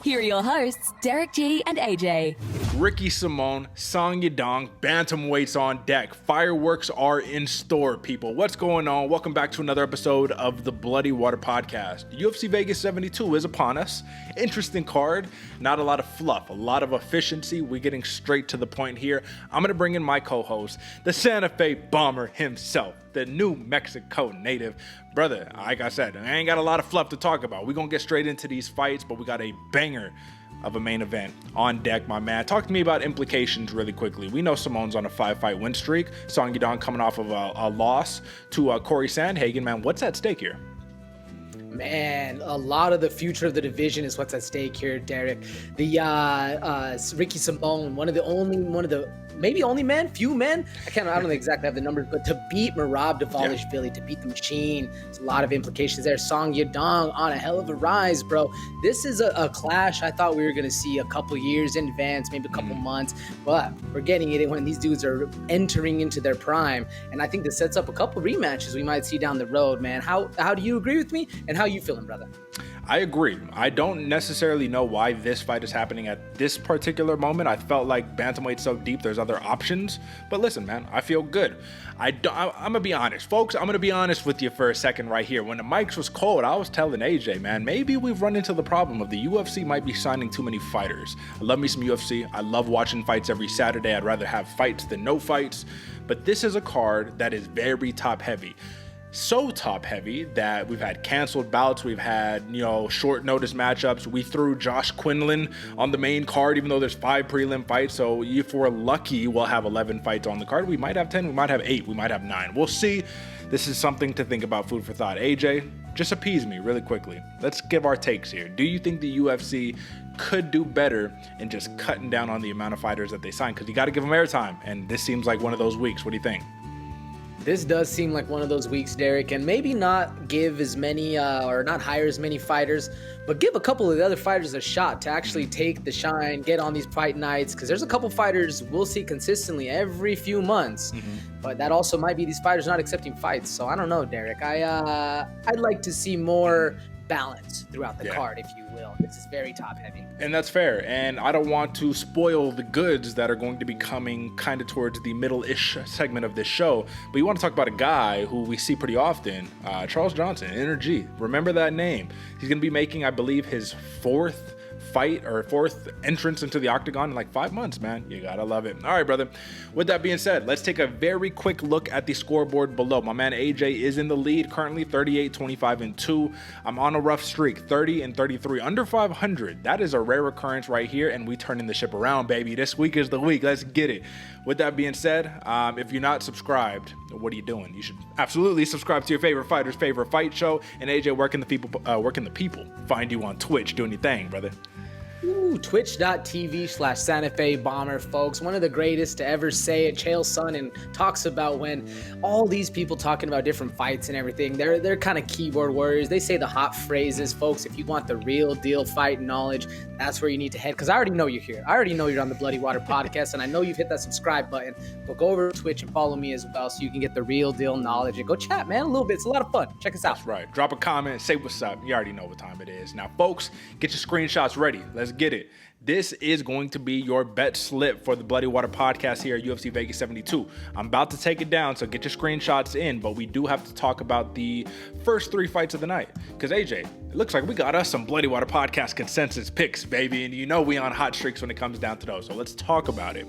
Here are your hosts, Derick G and AJ. Ricky Símon, Song Yadong, Bantamweight's on deck. Fireworks are in store, people. What's going on? Welcome back to another episode of the Bloody Water Podcast. UFC Vegas 72 is upon us. Interesting card. Not a lot of fluff, a lot of efficiency. We're getting straight to the point here. I'm going to bring in my co-host, the Santa Fe Bomber himself, the New Mexico native. Brother, like I said, I ain't got a lot of fluff to talk about. We're going to get straight into these fights, but we got a banger of a main event on deck, my man. Talk to me about implications really quickly. We know Simon's on a 5-fight win streak. Song Yadong coming off of a loss to Corey Sandhagen. Man, what's at stake here? Man, a lot of the future of the division is what's at stake here, Derick. The Ricky Símon, few men. I don't exactly have the numbers, but to beat Merab Dvalishvili, to beat the machine, there's a lot of implications there. Song Yadong on a hell of a rise, bro. This is a clash I thought we were going to see a couple years in advance, maybe a couple months, but we're getting it when these dudes are entering into their prime, and I think this sets up a couple rematches we might see down the road, man. How do you agree with me, and how you feeling, brother? I agree. I don't necessarily know why this fight is happening at this particular moment. I felt like bantamweight's so deep, there's other options. But listen, man, I feel good. I'm going to be honest. Folks, I'm going to be honest with you for a second right here. When the mics was cold, I was telling AJ, man, maybe we've run into the problem of the UFC might be signing too many fighters. I love me some UFC. I love watching fights every Saturday. I'd rather have fights than no fights. But this is a card that is very top heavy. So top heavy that we've had canceled bouts, we've had, short notice matchups. We threw Josh Quinlan on the main card, even though there's 5 prelim fights. So if we're lucky, we'll have 11 fights on the card. We might have 10, we might have 8, we might have 9. We'll see. This is something to think about, food for thought. AJ, just appease me really quickly. Let's give our takes here. Do you think the UFC could do better in just cutting down on the amount of fighters that they sign? Because you got to give them airtime, and this seems like one of those weeks. What do you think? This does seem like one of those weeks, Derick, and maybe not give as many or not hire as many fighters, but give a couple of the other fighters a shot to actually take the shine, get on these fight nights, because there's a couple fighters we'll see consistently every few months, but that also might be these fighters not accepting fights. So I don't know, Derick. I'd like to see more balance throughout the card, if you will. This is very top heavy. And that's fair. And I don't want to spoil the goods that are going to be coming kind of towards the middle-ish segment of this show. But you want to talk about a guy who we see pretty often, Charles Johnson, Energy. Remember that name. He's going to be making, I believe, his 4th entrance into the octagon in like 5 months, man. You gotta love it. All right, brother. With that being said, let's take a very quick look at the scoreboard below. My man AJ is in the lead currently, 38, 25, and 2. I'm on a rough streak, 30 and 33, under 500. That is a rare occurrence right here, and we turning the ship around, baby. This week is the week. Let's get it. With that being said, if you're not subscribed, what are you doing? You should absolutely subscribe to your favorite fighter's favorite fight show. And AJ, where can the people find you on Twitch doing your thing, brother? Twitch.tv/Santa Fe Bomber, folks. One of the greatest to ever say it. Chael Sonnen talks about when all these people talking about different fights and everything, they're kind of keyboard warriors. They say the hot phrases, folks. If you want the real deal fight knowledge, that's where you need to head, because I already know you're here. I already know you're on the Bloody Water Podcast, and I know you've hit that subscribe button. But go over to Twitch and follow me as well so you can get the real deal knowledge and go chat, man, a little bit. It's a lot of fun. Check us out. That's right. Drop a comment, say what's up. You already know what time it is. Now, folks, get your screenshots ready. Let's get it. This is going to be your bet slip for the Bloody Water Podcast here at UFC Vegas 72. I'm about to take it down, so get your screenshots in, but we do have to talk about the first 3 fights of the night. Because, AJ, it looks like we got us some Bloody Water Podcast consensus picks, baby, and you know we on hot streaks when it comes down to those, so let's talk about it.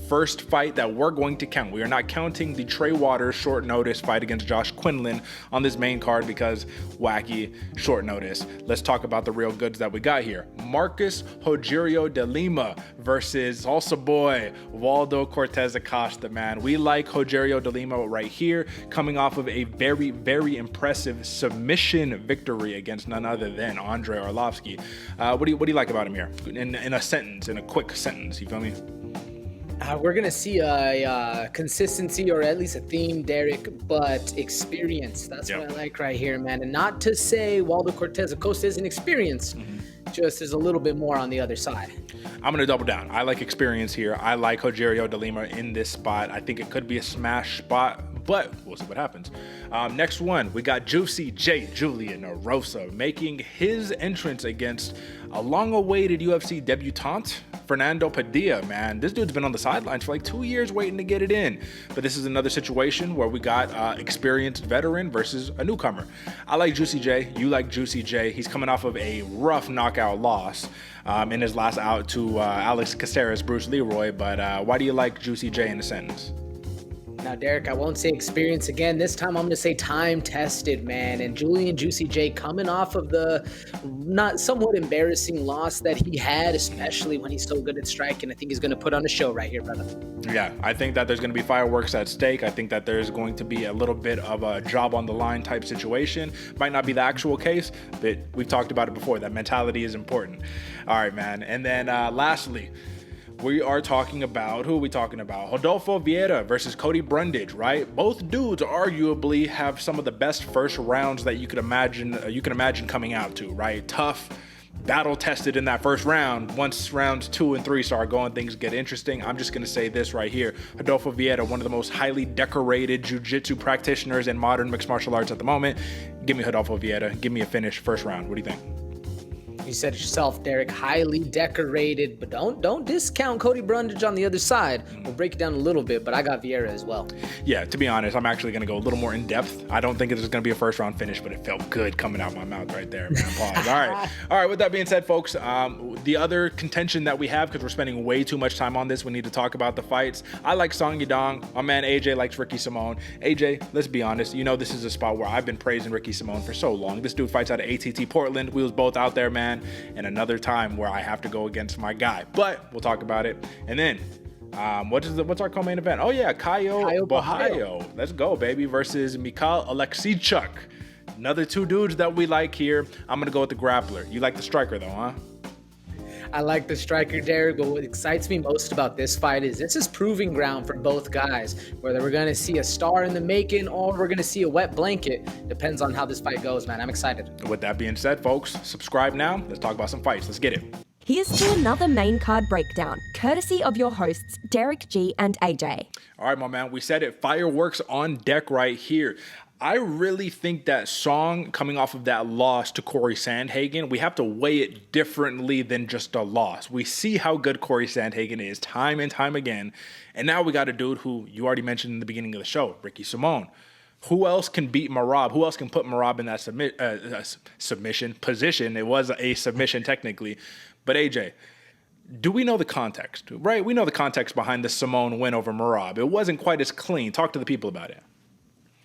First fight that we're going to count. We are not counting the Trey Waters short notice fight against Josh Quinlan on this main card because wacky short notice. Let's talk about the real goods that we got here. Marcus Rogerio de Lima versus also boy Waldo Cortes-Acosta, man. We like Rogerio de Lima right here, coming off of a very, very impressive submission victory against none other than Andrei Arlovski. What do you like about him here? In a quick sentence, you feel me? We're going to see a consistency or at least a theme, Derick, but experience. That's what I like right here, man. And not to say Waldo Cortes-Acosta isn't experienced, just is a little bit more on the other side. I'm going to double down. I like experience here. I like Rogerio de Lima in this spot. I think it could be a smash spot, but we'll see what happens. Next one, we got Juicy J. Julian Erosa making his entrance against a long-awaited UFC debutante, Fernando Padilla, man. This dude's been on the sidelines for like 2 years waiting to get it in. But this is another situation where we got experienced veteran versus a newcomer. I like Juicy J. You like Juicy J. He's coming off of a rough knockout loss in his last out to Alex Caceres, Bruce Leroy. But why do you like Juicy J in a sentence? Now, Derick, I won't say experience again. This time I'm going to say time-tested, man. And Julian Juicy J coming off of the not somewhat embarrassing loss that he had, especially when he's so good at striking. I think he's going to put on a show right here, brother. Yeah, I think that there's going to be fireworks at stake. I think that there's going to be a little bit of a job on the line type situation. Might not be the actual case, but we've talked about it before. That mentality is important. All right, man. And then lastly, we are talking about, who are we talking about? Rodolfo Vieira versus Cody Brundage, right? Both dudes arguably have some of the best first rounds that you could imagine coming out to, right? Tough, battle tested in that first round. Once rounds 2 and 3 start going, things get interesting. I'm just going to say this right here. Rodolfo Vieira, one of the most highly decorated jiu-jitsu practitioners in modern mixed martial arts at the moment. Give me Rodolfo Vieira. Give me a finish first round. What do you think? You said it yourself, Derick, highly decorated, but don't discount Cody Brundage on the other side. We'll break it down a little bit, but I got Vieira as well. Yeah, to be honest, I'm actually going to go a little more in depth. I don't think it's going to be a first round finish, but it felt good coming out my mouth right there, man. Pause. All right. With that being said, folks, the other contention that we have, because we're spending way too much time on this, we need to talk about the fights. I like Song Yadong. My man AJ likes Ricky Simon. AJ, let's be honest. You know this is a spot where I've been praising Ricky Simon for so long. This dude fights out of ATT Portland. We was both out there, man. And another time where I have to go against my guy, but we'll talk about it. And then what's our co-main event? Oh yeah, Caio Borralho. Let's go, baby, versus Michal Oleksiejczuk. Another 2 dudes that we like here. I'm gonna go with the grappler. You like the striker though, huh? I like the striker, Derick, but what excites me most about this fight is this is proving ground for both guys. Whether we're going to see a star in the making or we're going to see a wet blanket depends on how this fight goes, man. I'm excited. With that being said, folks, subscribe now. Let's talk about some fights. Let's get it. Here's to another main card breakdown, courtesy of your hosts, Derick G and AJ. All right, my man, we said it. Fireworks on deck right here. I really think that Song coming off of that loss to Corey Sandhagen, we have to weigh it differently than just a loss. We see how good Corey Sandhagen is time and time again. And now we got a dude who you already mentioned in the beginning of the show, Ricky Simon. Who else can beat Merab? Who else can put Merab in that submission position? It was a submission technically. But AJ, do we know the context, right? We know the context behind the Simon win over Merab. It wasn't quite as clean. Talk to the people about it.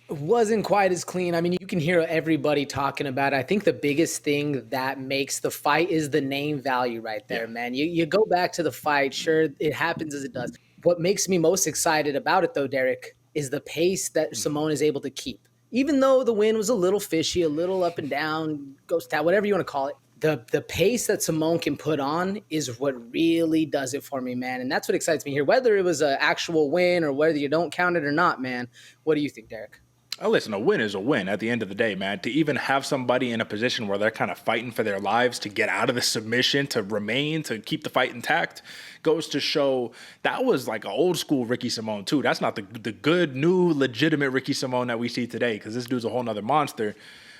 It wasn't quite as clean. I mean, you can hear everybody talking about it. I think the biggest thing that makes the fight is the name value right there, man. You go back to the fight, sure, it happens as it does. What makes me most excited about it, though, Derick, is the pace that Simon is able to keep. Even though the win was a little fishy, a little up and down, ghost town, whatever you want to call it, the pace that Simon can put on is what really does it for me, man. And that's what excites me here. Whether it was an actual win or whether you don't count it or not, man, what do you think, Derick? Listen, a win is a win at the end of the day, man. To even have somebody in a position where they're kind of fighting for their lives to get out of the submission, to remain, to keep the fight intact, goes to show that was like an old school Ricky Simon too. That's not the good, new, legitimate Ricky Simon that we see today, because this dude's a whole nother monster.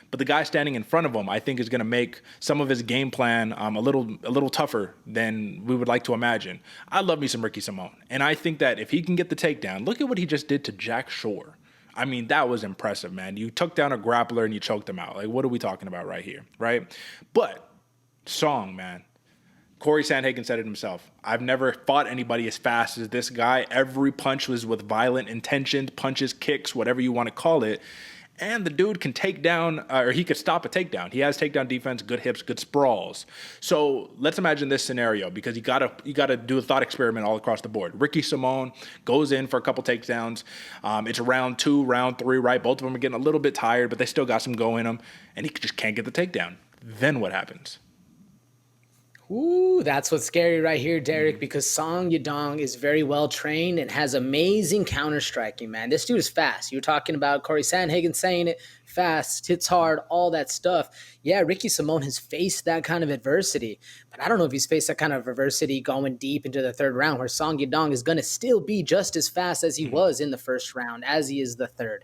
But the guy standing in front of him, I think, is going to make some of his game plan a little tougher than we would like to imagine. I love me some Ricky Simon. And I think that if he can get the takedown, look at what he just did to Jack Shore. I mean, that was impressive, man. You took down a grappler and you choked him out. Like, what are we talking about right here, right? But Song, man. Corey Sandhagen said it himself. I've never fought anybody as fast as this guy. Every punch was with violent intention, punches, kicks, whatever you want to call it. And the dude can take down, or he could stop a takedown. He has takedown defense, good hips, good sprawls. So let's imagine this scenario, because you gotta do a thought experiment all across the board. Ricky Simon goes in for a couple takedowns. It's round 2, round 3, right? Both of them are getting a little bit tired, but they still got some go in them, and he just can't get the takedown. Then what happens? Ooh, that's what's scary right here, Derick, because Song Yadong is very well trained and has amazing counter striking, man. This dude is fast. You were talking about Corey Sandhagen saying it, fast, hits hard, all that stuff. Yeah, Ricky Simon has faced that kind of adversity, but I don't know if he's faced that kind of adversity going deep into the third round, where Song Yadong is going to still be just as fast as he was in the first round, as he is the third.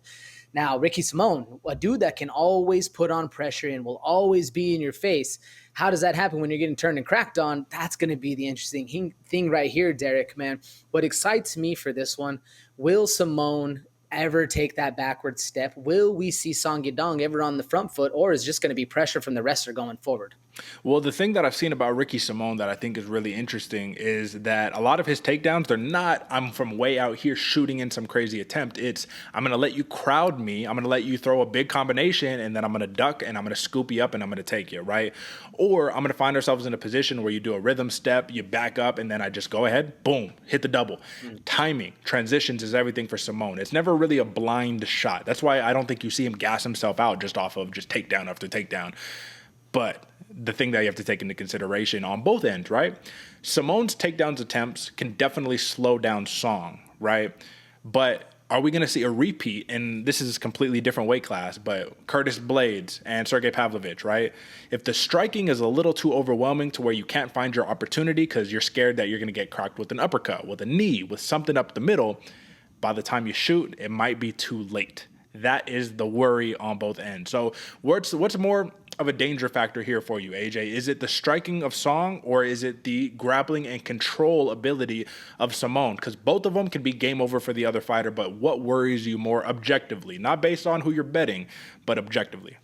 Now, Ricky Simon, a dude that can always put on pressure and will always be in your face. How does that happen when you're getting turned and cracked on? That's going to be the interesting thing right here, Derick, man. What excites me for this one, will Simon ever take that backward step? Will we see Song Yadong ever on the front foot, or is it just going to be pressure from the wrestler going forward? Well, the thing that I've seen about Ricky Simon that I think is really interesting is that a lot of his takedowns, they're not, I'm from way out here shooting in some crazy attempt. It's, I'm going to let you crowd me. I'm going to let you throw a big combination, and then I'm going to duck, and I'm going to scoop you up, and I'm going to take you, right? Or I'm going to find ourselves in a position where you do a rhythm step, you back up, and then I just go ahead, boom, hit the double. Timing, transitions is everything for Simon. It's never really a blind shot. That's why I don't think you see him gas himself out just off of just takedown after takedown. But the thing that you have to take into consideration on both ends, right? Simon's takedowns attempts can definitely slow down Song, right? But are we going to see a repeat? And this is a completely different weight class, but Curtis Blades and Sergey Pavlovich, right? If the striking is a little too overwhelming to where you can't find your opportunity because you're scared that you're going to get cracked with an uppercut, with a knee, with something up the middle, by the time you shoot, it might be too late. That is the worry on both ends. So what's more of a danger factor here for you, AJ? Is it the striking of Song, or is it the grappling and control ability of Simon? Because both of them can be game over for the other fighter, but what worries you more objectively? Not based on who you're betting, but objectively.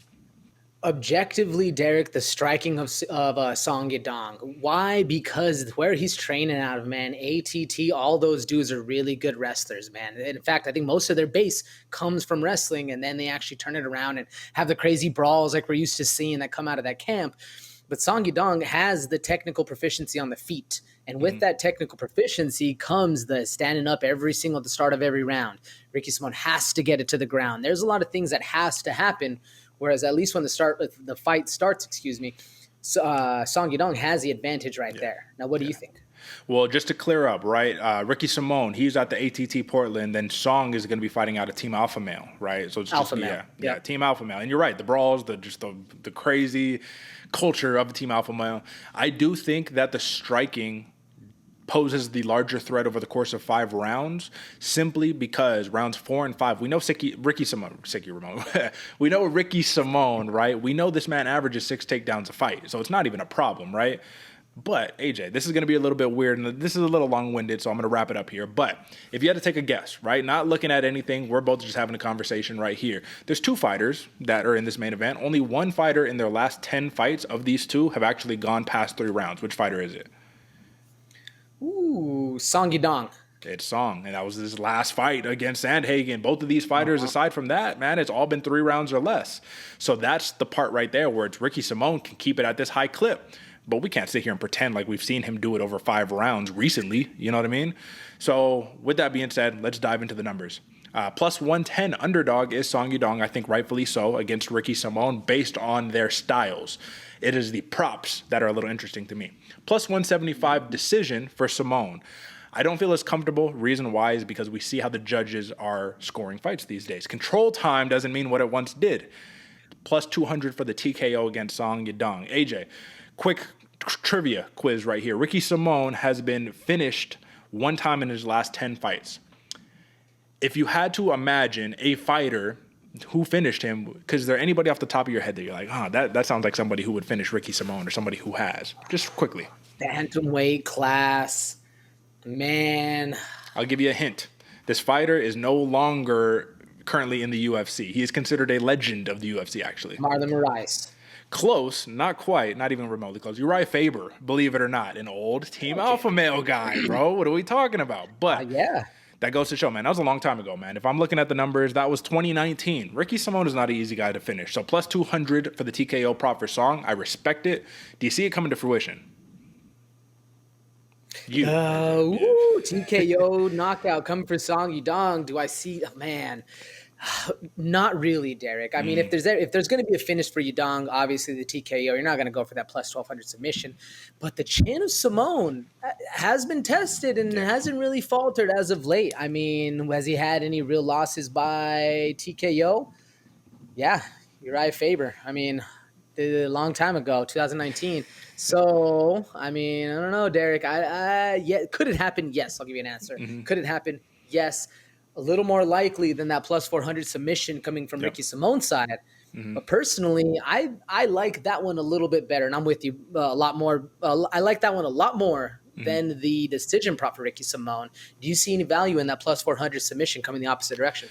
Objectively, Derick, the striking of Song Yadong. Why? Because where he's training out of, man, ATT, all those dudes are really good wrestlers, man. In fact, I think most of their base comes from wrestling, and then they actually turn it around and have the crazy brawls like we're used to seeing that come out of that camp. But Song Yadong has the technical proficiency on the feet. And with that technical proficiency comes the standing up every single at the start of every round. Ricky Simon has to get it to the ground. There's a lot of things that has to happen. Whereas at least when the fight starts, Song Yadong has the advantage right there. Now, what do you think? Well, just to clear up, right? Ricky Simon, he's at the ATT Portland. Then Song is going to be fighting out a Team Alpha Male, right? So it's Alpha Male. Yeah, Team Alpha Male. And you're right, the brawls, the crazy culture of the Team Alpha Male. I do think that the striking poses the larger threat over the course of 5 rounds, simply because rounds 4 and 5, we know Ricky Simon, right? We know this man averages 6 takedowns a fight, so it's not even a problem, right? But AJ, this is going to be a little bit weird, and this is a little long-winded, so I'm going to wrap it up here. But if you had to take a guess, right, not looking at anything, we're both just having a conversation right here. There's 2 fighters that are in this main event. Only one fighter in their last 10 fights of these 2 have actually gone past 3 rounds. Which fighter is it? Ooh, Song Yadong. It's Song, and that was his last fight against Sandhagen. Both of these fighters, aside from that, man, it's all been 3 rounds or less. So that's the part right there where it's Ricky Simon can keep it at this high clip. But we can't sit here and pretend like we've seen him do it over 5 rounds recently. You know what I mean? So with that being said, let's dive into the numbers. Plus 110 underdog is Song Yadong, I think rightfully so, against Ricky Simon based on their styles. It is the props that are a little interesting to me. Plus 175 decision for Simon. I don't feel as comfortable. Reason why is because we see how the judges are scoring fights these days. Control time doesn't mean what it once did. Plus 200 for the TKO against Song Yadong. AJ, quick trivia quiz right here. Ricky Simon has been finished 1 time in his last 10 fights. If you had to imagine a fighter who finished him, because is there anybody off the top of your head that you're like, that sounds like somebody who would finish Ricky Simon, or somebody who has? Just quickly. Bantamweight class. Man. I'll give you a hint. This fighter is no longer currently in the UFC. He is considered a legend of the UFC, actually. Marlon Moraes. Close, not quite, not even remotely close. Uriah Faber, believe it or not, an old Team Alpha Male guy, bro. What are we talking about? But yeah. That goes to show, man, that was a long time ago, man. If I'm looking at the numbers, that was 2019. Ricky Simon is not an easy guy to finish. So plus 200 for the TKO prop for Song. I respect it. Do you see it coming to fruition? TKO knockout coming for Song Yadong. Do I see? Oh, man. Not really, Derick. I mean, if there's going to be a finish for Yadong, obviously the TKO, you're not going to go for that plus 1,200 submission. But the chin of Simon has been tested and hasn't really faltered as of late. I mean, has he had any real losses by TKO? Yeah, Uriah Faber. I mean, a long time ago, 2019. So, I mean, I don't know, Derick. Could it happen? Yes, I'll give you an answer. Could it happen? Yes. a little more likely than that plus 400 submission coming from Ricky Simone's side. But personally, I like that one a little bit better, and I'm with you a lot more. I like that one a lot more than the decision prop for Ricky Simone. Do you see any value in that plus 400 submission coming the opposite direction?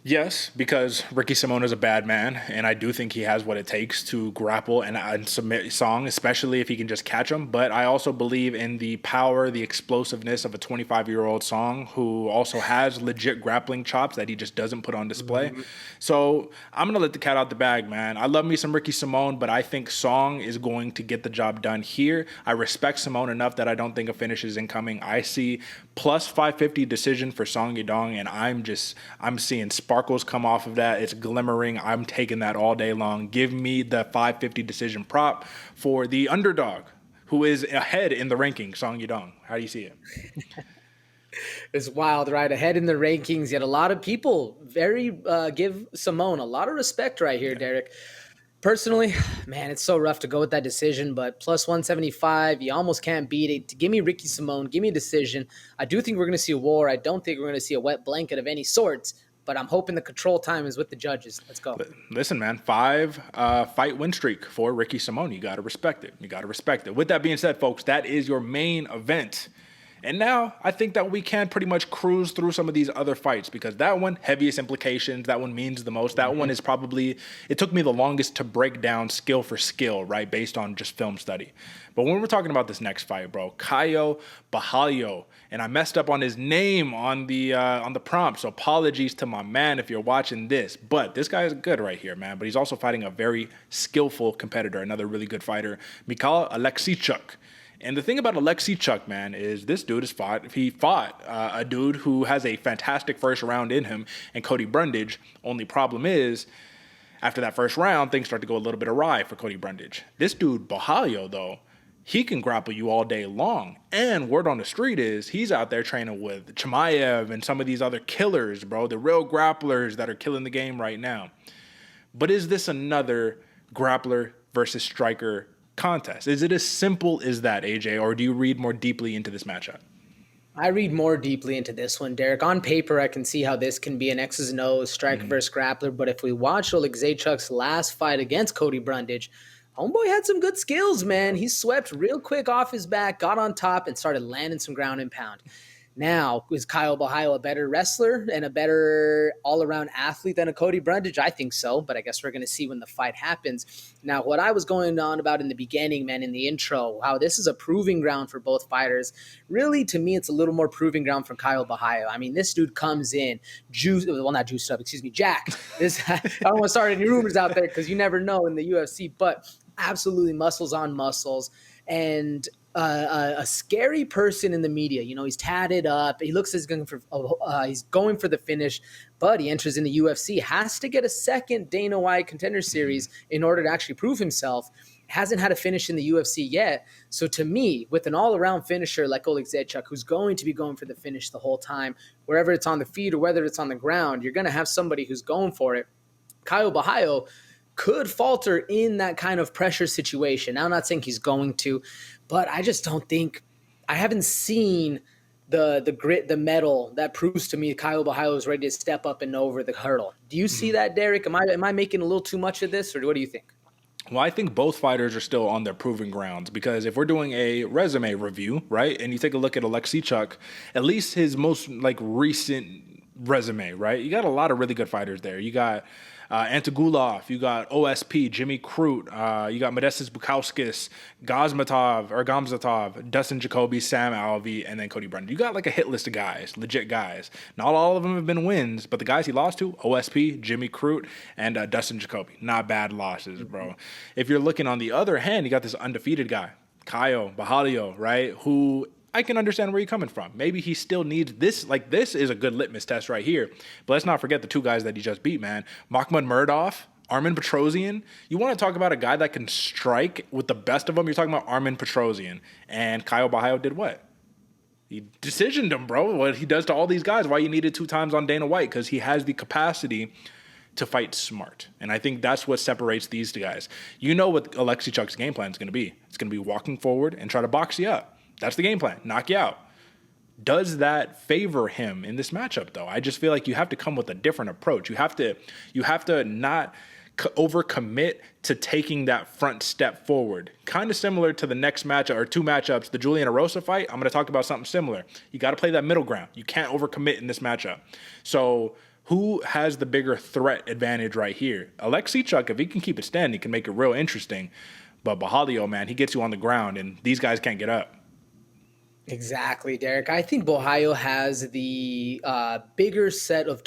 Yes, because Ricky Simon is a bad man, and I do think he has what it takes to grapple and submit Song, especially if he can just catch him. But I also believe in the power, the explosiveness of a 25-year-old Song who also has legit grappling chops that he just doesn't put on display. So I'm going to let the cat out the bag, man. I love me some Ricky Simon, but I think Song is going to get the job done here. I respect Simon enough that I don't think a finish is incoming. I see plus 550 decision for Song Yadong, and I'm seeing sparkles come off of that. It's glimmering. I'm taking that all day long. Give me the 550 decision prop for the underdog who is ahead in the rankings, Song Yadong. How do you see it? It's wild, right? Ahead in the rankings, yet a lot of people give Simone a lot of respect right here, Derick. Personally, man, it's so rough to go with that decision, but plus 175, you almost can't beat it. Give me Ricky Simone. Give me a decision. I do think we're going to see a war. I don't think we're going to see a wet blanket of any sorts, but I'm hoping the control time is with the judges. Let's go. Listen, man, 5 fight win streak for Ricky Simone. You got to respect it. With that being said, folks, that is your main event. And now I think that we can pretty much cruise through some of these other fights because that one, heaviest implications, that one means the most. That one is probably, it took me the longest to break down skill for skill, right, based on just film study. But when we're talking about this next fight, bro, Caio Borralho, and I messed up on his name on the prompt, so apologies to my man if you're watching this. But this guy is good right here, man. But he's also fighting a very skillful competitor, another really good fighter, Michal Oleksiejczuk. And the thing about Oleksiejczuk, man, is this dude fought a dude who has a fantastic first round in him, and Cody Brundage. Only problem is, after that first round, things start to go a little bit awry for Cody Brundage. This dude, Borralho, though, he can grapple you all day long. And word on the street is he's out there training with Chimaev and some of these other killers, bro, the real grapplers that are killing the game right now. But is this another grappler versus striker contest? Is it as simple as that, AJ, or do you read more deeply into this matchup? I read more deeply into this one, Derick. On paper, I can see how this can be an X's and O's striker versus grappler, but if we watch Oleksiejczuk's last fight against Cody Brundage, homeboy had some good skills, man. He swept real quick off his back, got on top, and started landing some ground and pound. Now, is Caio Borralho a better wrestler and a better all-around athlete than a Cody Brundage? I think so, but I guess we're going to see when the fight happens. Now, what I was going on about in the beginning, man, in the intro, how this is a proving ground for both fighters. Really, to me, it's a little more proving ground for Caio Borralho. I mean, this dude comes in, jacked. I don't want to start any rumors out there because you never know in the UFC, but absolutely muscles on muscles. And a scary person in the media. You know, he's tatted up. He looks as he's going for the finish, but he enters in the UFC, has to get a second Dana White Contender Series in order to actually prove himself. Hasn't had a finish in the UFC yet. So to me, with an all-around finisher like Oleksiejczuk, who's going to be going for the finish the whole time, wherever it's on the feet or whether it's on the ground, you're going to have somebody who's going for it. Caio Borralho could falter in that kind of pressure situation. Now, I'm not saying he's going to, but I just don't think – I haven't seen the grit, the metal that proves to me Caio Borralho is ready to step up and over the hurdle. Do you see that, Derick? Am I making a little too much of this, or what do you think? Well, I think both fighters are still on their proving grounds because if we're doing a resume review, right, and you take a look at Oleksiejczuk, at least his most recent resume, right, you got a lot of really good fighters there. You got Antigulov, you got OSP, Jimmy Crute, you got Modestas Bukauskas, Gamzatov, Dustin Jacoby, Sam Alvey, and then Cody Brundage. You got a hit list of guys, legit guys. Not all of them have been wins, but the guys he lost to, OSP, Jimmy Crute, and Dustin Jacoby. Not bad losses, bro. If you're looking on the other hand, you got this undefeated guy, Caio Borralho, right, who I can understand where you're coming from. Maybe he still needs this. This is a good litmus test right here. But let's not forget the two guys that he just beat, man. Makhmud Murdoch, Armen Petrosyan. You want to talk about a guy that can strike with the best of them? You're talking about Armen Petrosyan. And Caio Borralho did what? He decisioned him, bro. What he does to all these guys. Why you needed 2 times on Dana White? Because he has the capacity to fight smart. And I think that's what separates these two guys. You know what Oleksiejczuk's game plan is going to be. It's going to be walking forward and try to box you up. That's the game plan. Knock you out. Does that favor him in this matchup, though? I just feel like you have to come with a different approach. You have to not overcommit to taking that front step forward. Kind of similar to the next matchup or two matchups, the Julian Erosa fight. I'm going to talk about something similar. You got to play that middle ground. You can't overcommit in this matchup. So who has the bigger threat advantage right here? Oleksiejczuk, if he can keep it standing, he can make it real interesting. But Borralho, man, he gets you on the ground, and these guys can't get up. Exactly, Derick. I think Borralho has the bigger set of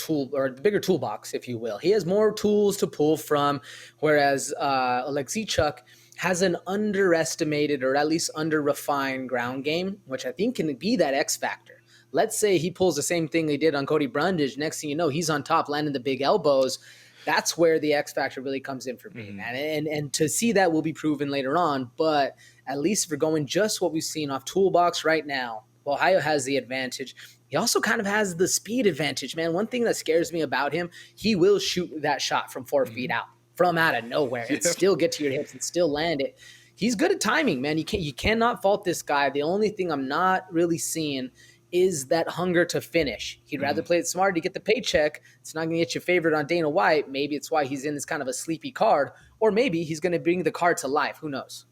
bigger toolbox, if you will. He has more tools to pull from, whereas Oleksiejczuk has an underestimated or at least under-refined ground game, which I think can be that X factor. Let's say he pulls the same thing he did on Cody Brundage. Next thing you know, he's on top, landing the big elbows. That's where the X factor really comes in for me, man. And to see that will be proven later on, but at least if we're going just what we've seen off toolbox right now, Borralho has the advantage. He also kind of has the speed advantage, man. One thing that scares me about him, he will shoot that shot from 4 feet out, from out of nowhere, and still get to your hips and still land it. He's good at timing, man. You cannot fault this guy. The only thing I'm not really seeing is that hunger to finish. He'd rather play it smart to get the paycheck. It's not going to get you favored on Dana White. Maybe it's why he's in this kind of a sleepy card, or maybe he's going to bring the card to life. Who knows?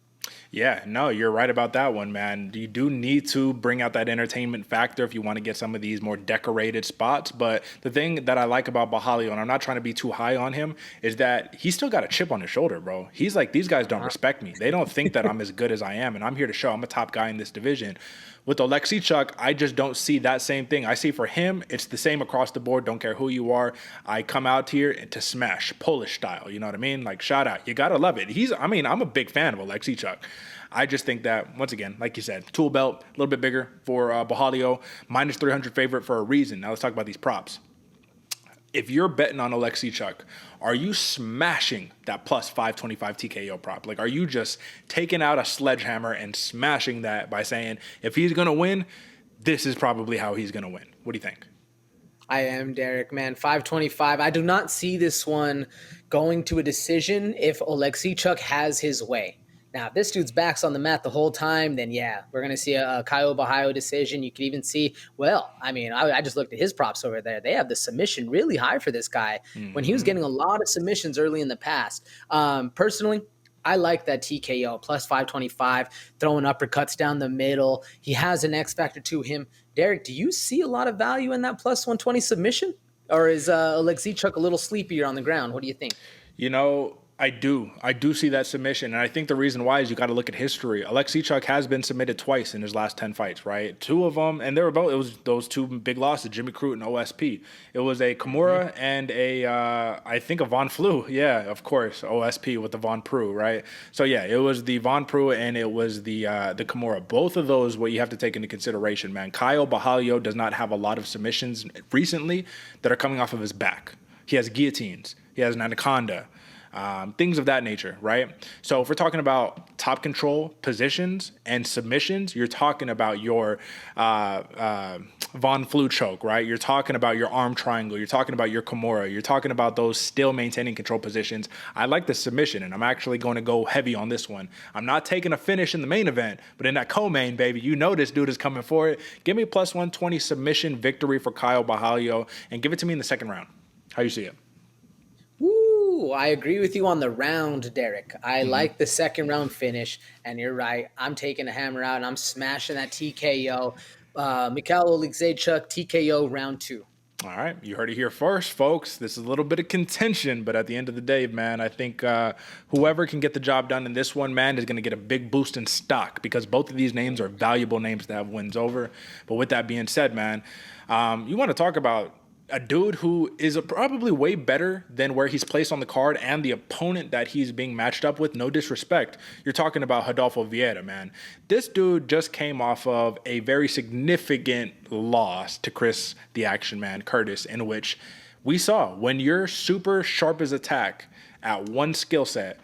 Yeah, no, you're right about that one, man. You do need to bring out that entertainment factor if you want to get some of these more decorated spots. But the thing that I like about Borralho, and I'm not trying to be too high on him, is that he's still got a chip on his shoulder, bro. He's like, these guys don't respect me. They don't think that I'm as good as I am, and I'm here to show I'm a top guy in this division. With Oleksiejczuk, I just don't see that same thing. I see for him, it's the same across the board. Don't care who you are. I come out here to smash, Polish style. You know what I mean? Like, shout out. You got to love it. I'm a big fan of Oleksiejczuk. I just think that, once again, like you said, tool belt, a little bit bigger for Borralho, minus 300 favorite for a reason. Now let's talk about these props. If you're betting on Oleksiejczuk, are you smashing that plus 525 TKO prop? Like, are you just taking out a sledgehammer and smashing that by saying, if he's going to win, this is probably how he's going to win? What do you think? I am, Derick, man. 525. I do not see this one going to a decision if Oleksiejczuk has his way. Now, if this dude's back's on the mat the whole time, then yeah, we're going to see a Caio Borralho decision. You could even see, I just looked at his props over there. They have the submission really high for this guy when he was getting a lot of submissions early in the past. Personally, I like that TKO, plus 525, throwing uppercuts down the middle. He has an X factor to him. Derick, do you see a lot of value in that plus 120 submission? Or is Oleksiejczuk a little sleepier on the ground? What do you think? I do see that submission, and I think the reason why is you got to look at history. Oleksiejczuk has been submitted twice in his last 10 fights, right? Two of them, and they were both, it was those two big losses, Jimmy Crute and OSP. It was a Kimura and I think a Von Flue. Yeah, of course, OSP with the Von Prue, right? So yeah, it was the Von Prue and it was the Kimura. Both of those, what you have to take into consideration, man. Caio Borralho does not have a lot of submissions recently that are coming off of his back. He has guillotines. He has an anaconda. Things of that nature, right? So if we're talking about top control positions and submissions, you're talking about your Von Flue choke, right? You're talking about your arm triangle. You're talking about your Kimura. You're talking about those still maintaining control positions. I like the submission, and I'm actually going to go heavy on this one. I'm not taking a finish in the main event, but in that co-main, baby, you know this dude is coming for it. Give me a plus 120 submission victory for Caio Borralho, and give it to me in the second round. How you see it? I agree with you on the round, Derick. I like the second round finish, and you're right. I'm taking a hammer out, and I'm smashing that TKO. Michal Oleksiejczuk, TKO round 2. All right, you heard it here first, folks. This is a little bit of contention, but at the end of the day, man, I think whoever can get the job done in this one, man, is going to get a big boost in stock because both of these names are valuable names to have wins over. But with that being said, man, you want to talk about a dude who is probably way better than where he's placed on the card and the opponent that he's being matched up with. No disrespect. You're talking about Rodolfo Vieira, man. This dude just came off of a very significant loss to Chris, the Action Man, Curtis, in which we saw when you're super sharp as attack at one skill set,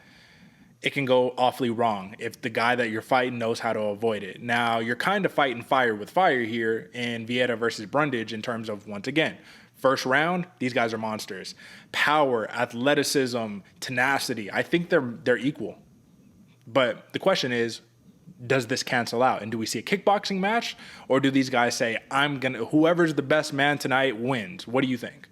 it can go awfully wrong if the guy that you're fighting knows how to avoid it. Now, you're kind of fighting fire with fire here in Vieira versus Brundage in terms of, once again, first round, these guys are monsters. Power, athleticism, tenacity. I think they're equal. But the question is, does this cancel out? And do we see a kickboxing match, or do these guys say, whoever's the best man tonight wins? What do you think?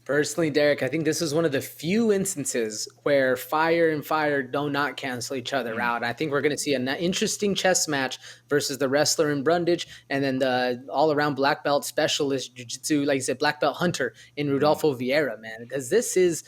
Personally, Derick, I think this is one of the few instances where fire and fire do not cancel each other out. I think we're going to see an interesting chess match versus the wrestler in Brundage, and then the all-around black belt specialist jiu-jitsu, like you said, black belt hunter in Rodolfo Vieira, man. Because this is,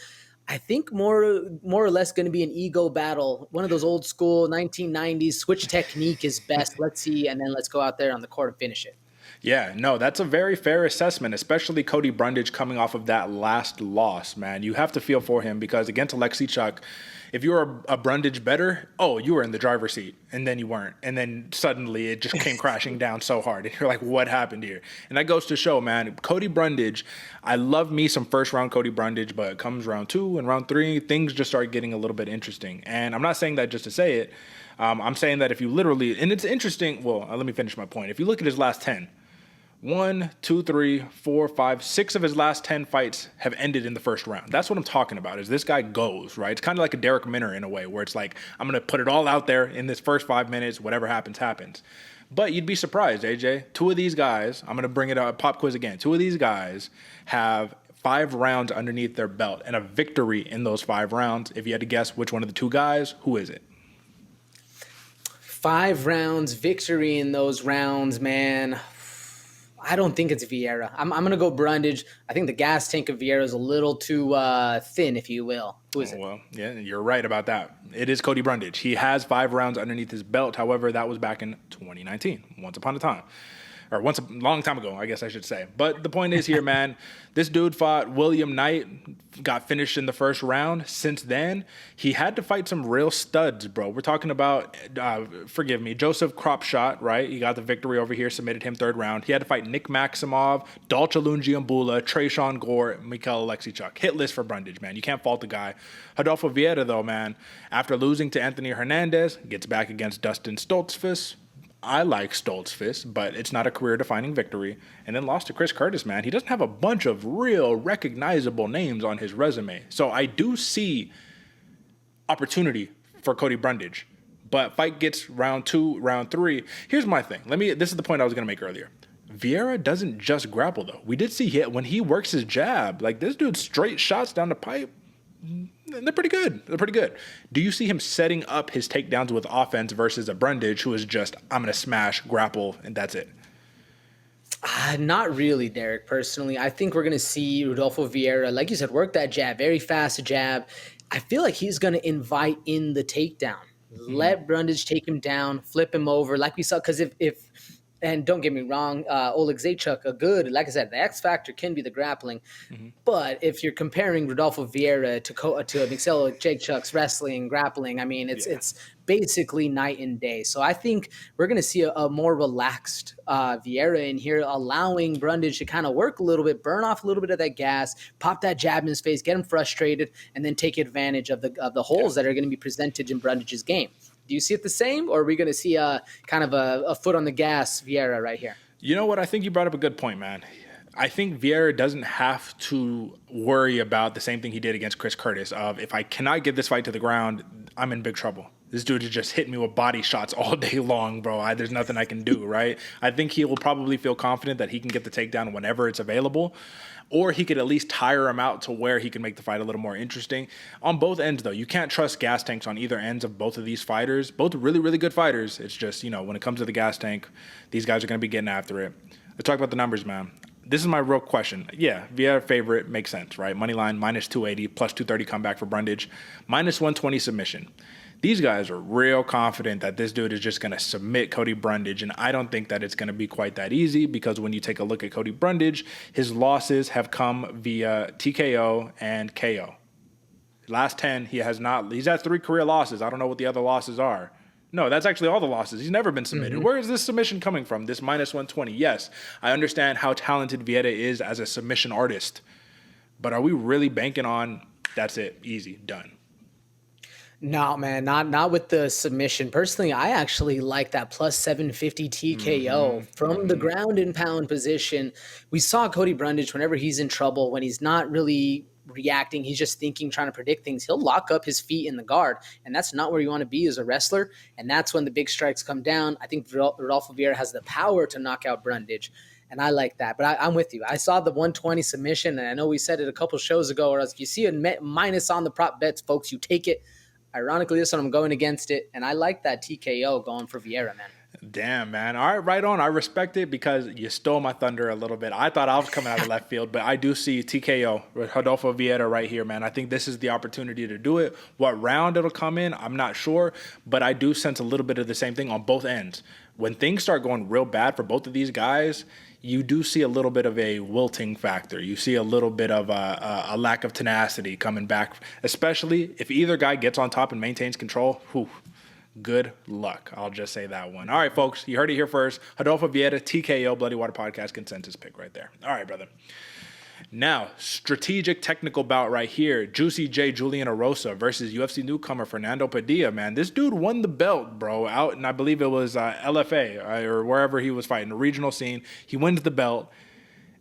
I think, more or less going to be an ego battle. One of those old school 1990s, switch technique is best. Let's see, and then let's go out there on the court and finish it. Yeah, no, that's a very fair assessment, especially Cody Brundage coming off of that last loss, man. You have to feel for him because against Oleksiejczuk, if you were a Brundage better, you were in the driver's seat, and then you weren't. And then suddenly it just came crashing down so hard. And you're like, what happened here? And that goes to show, man, Cody Brundage, I love me some first round Cody Brundage, but it comes round 2 and round 3, things just start getting a little bit interesting. And I'm not saying that just to say it. I'm saying that if you literally, and it's interesting, let me finish my point. If you look at his last 10, 1, 2, 3, 4, 5, 6 of his last 10 fights have ended in the first round. That's what I'm talking about, is this guy goes, right? It's kind of like a Derek Minner in a way, where it's like, I'm going to put it all out there in this first 5 minutes, whatever happens, happens. But you'd be surprised, AJ. 2 of these guys, I'm going to bring it up, pop quiz again. 2 of these guys have 5 rounds underneath their belt and a victory in those 5 rounds. If you had to guess which one of the 2 guys, who is it? 5 rounds, victory in those rounds, man. I don't think it's Vieira. I'm going to go Brundage. I think the gas tank of Vieira is a little too thin, if you will. Who is it? Well, yeah, you're right about that. It is Cody Brundage. He has 5 rounds underneath his belt. However, that was back in 2019, once upon a time. Or once a long time ago, I guess I should say. But the point is here, man, this dude fought William Knight, got finished in the first round. Since then, he had to fight some real studs, bro. We're talking about, Joseph Cropshot, right? He got the victory over here, submitted him 3rd round. He had to fight Nick Maximov, Dolce Lungiambula, Tresean Gore, Michal Oleksiejczuk. Hit list for Brundage, man. You can't fault the guy. Rodolfo Vieira, though, man, after losing to Anthony Hernandez, gets back against Dustin Stoltzfus. I like Stoltzfus, but it's not a career-defining victory. And then lost to Chris Curtis, man. He doesn't have a bunch of real recognizable names on his resume. So I do see opportunity for Cody Brundage. But fight gets round 2, round 3. Here's my thing. This is the point I was going to make earlier. Vieira doesn't just grapple, though. We did see when he works his jab, like this dude's straight shots down the pipe. They're pretty good. Do you see him setting up his takedowns with offense versus a Brundage who is just, I'm going to smash, grapple, and that's it? Not really, Derick, personally. I think we're going to see Rodolfo Vieira, like you said, work that jab, very fast jab. I feel like he's going to invite in the takedown. Let Brundage take him down, flip him over, like we saw, because if and don't get me wrong, Oleksiejczuk, like I said, the X factor can be the grappling. But if you're comparing Rodolfo Vieira to Michal Oleksiejczuk's wrestling, grappling, I mean, it's basically night and day. So I think we're going to see a more relaxed Vieira in here, allowing Brundage to kind of work a little bit, burn off a little bit of that gas, pop that jab in his face, get him frustrated, and then take advantage of the holes that are going to be presented in Brundage's game. Do you see it the same, or are we going to see kind of a foot on the gas Vieira right here? You know what? I think you brought up a good point, man. I think Vieira doesn't have to worry about the same thing he did against Chris Curtis of, if I cannot get this fight to the ground, I'm in big trouble. This dude is just hitting me with body shots all day long, bro. There's nothing I can do, right? I think he will probably feel confident that he can get the takedown whenever it's available, or he could at least tire him out to where he can make the fight a little more interesting. On both ends, though, you can't trust gas tanks on either ends of both of these fighters. Both really, really good fighters. It's just, when it comes to the gas tank, these guys are going to be getting after it. Let's talk about the numbers, man. This is my real question. Yeah, Vieira favorite makes sense, right? Money line, minus 280, plus 230 comeback for Brundage, minus 120 submission. These guys are real confident that this dude is just going to submit Cody Brundage, and I don't think that it's going to be quite that easy, because when you take a look at Cody Brundage, his losses have come via TKO and KO. Last 10, he's had 3 career losses. I don't know what the other losses are. No, that's actually all the losses. He's never been submitted. Where is this submission coming from, this minus 120? Yes, I understand how talented Vieira is as a submission artist, but are we really banking on that's it, easy, done? No, man, not with the submission. Personally, I actually like that plus 750 TKO from the ground and pound position. We saw Cody Brundage whenever he's in trouble, when he's not really reacting. He's just thinking, trying to predict things. He'll lock up his feet in the guard, and that's not where you want to be as a wrestler. And that's when the big strikes come down. I think Rodolfo Vieira has the power to knock out Brundage, and I like that. But I'm with you. I saw the 120 submission, and I know we said it a couple shows ago, where I was, you see a minus on the prop bets, folks, you take it. Ironically, this one I'm going against it, and I like that TKO going for Vieira, man. Damn, man. All right, right on. I respect it because you stole my thunder a little bit. I thought I was coming out of left field, but I do see TKO, Rodolfo Vieira right here, man. I think this is the opportunity to do it. What round it'll come in, I'm not sure, but I do sense a little bit of the same thing on both ends. When things start going real bad for both of these guys, you do see a little bit of a wilting factor. You see a little bit of a lack of tenacity coming back, especially if either guy gets on top and maintains control. Whew. Good luck. I'll just say that one. All right, folks, you heard it here first. Rodolfo Vieira, TKO, Bloody Water Podcast consensus pick right there. All right, brother. Now, strategic technical bout right here. Juicy J, Julian Erosa versus UFC newcomer Fernando Padilla, man. This dude won the belt, bro, out, and I believe it was LFA or wherever he was fighting, the regional scene. He wins the belt,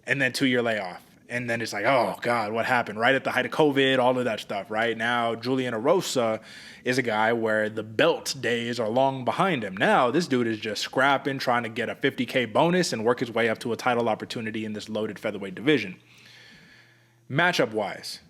and then 2-year layoff. And then it's like, oh, God, what happened? Right at the height of COVID, all of that stuff, right? Now, Julian Erosa is a guy where the belt days are long behind him. Now, this dude is just scrapping, trying to get a $50K bonus and work his way up to a title opportunity in this loaded featherweight division. Matchup-wise,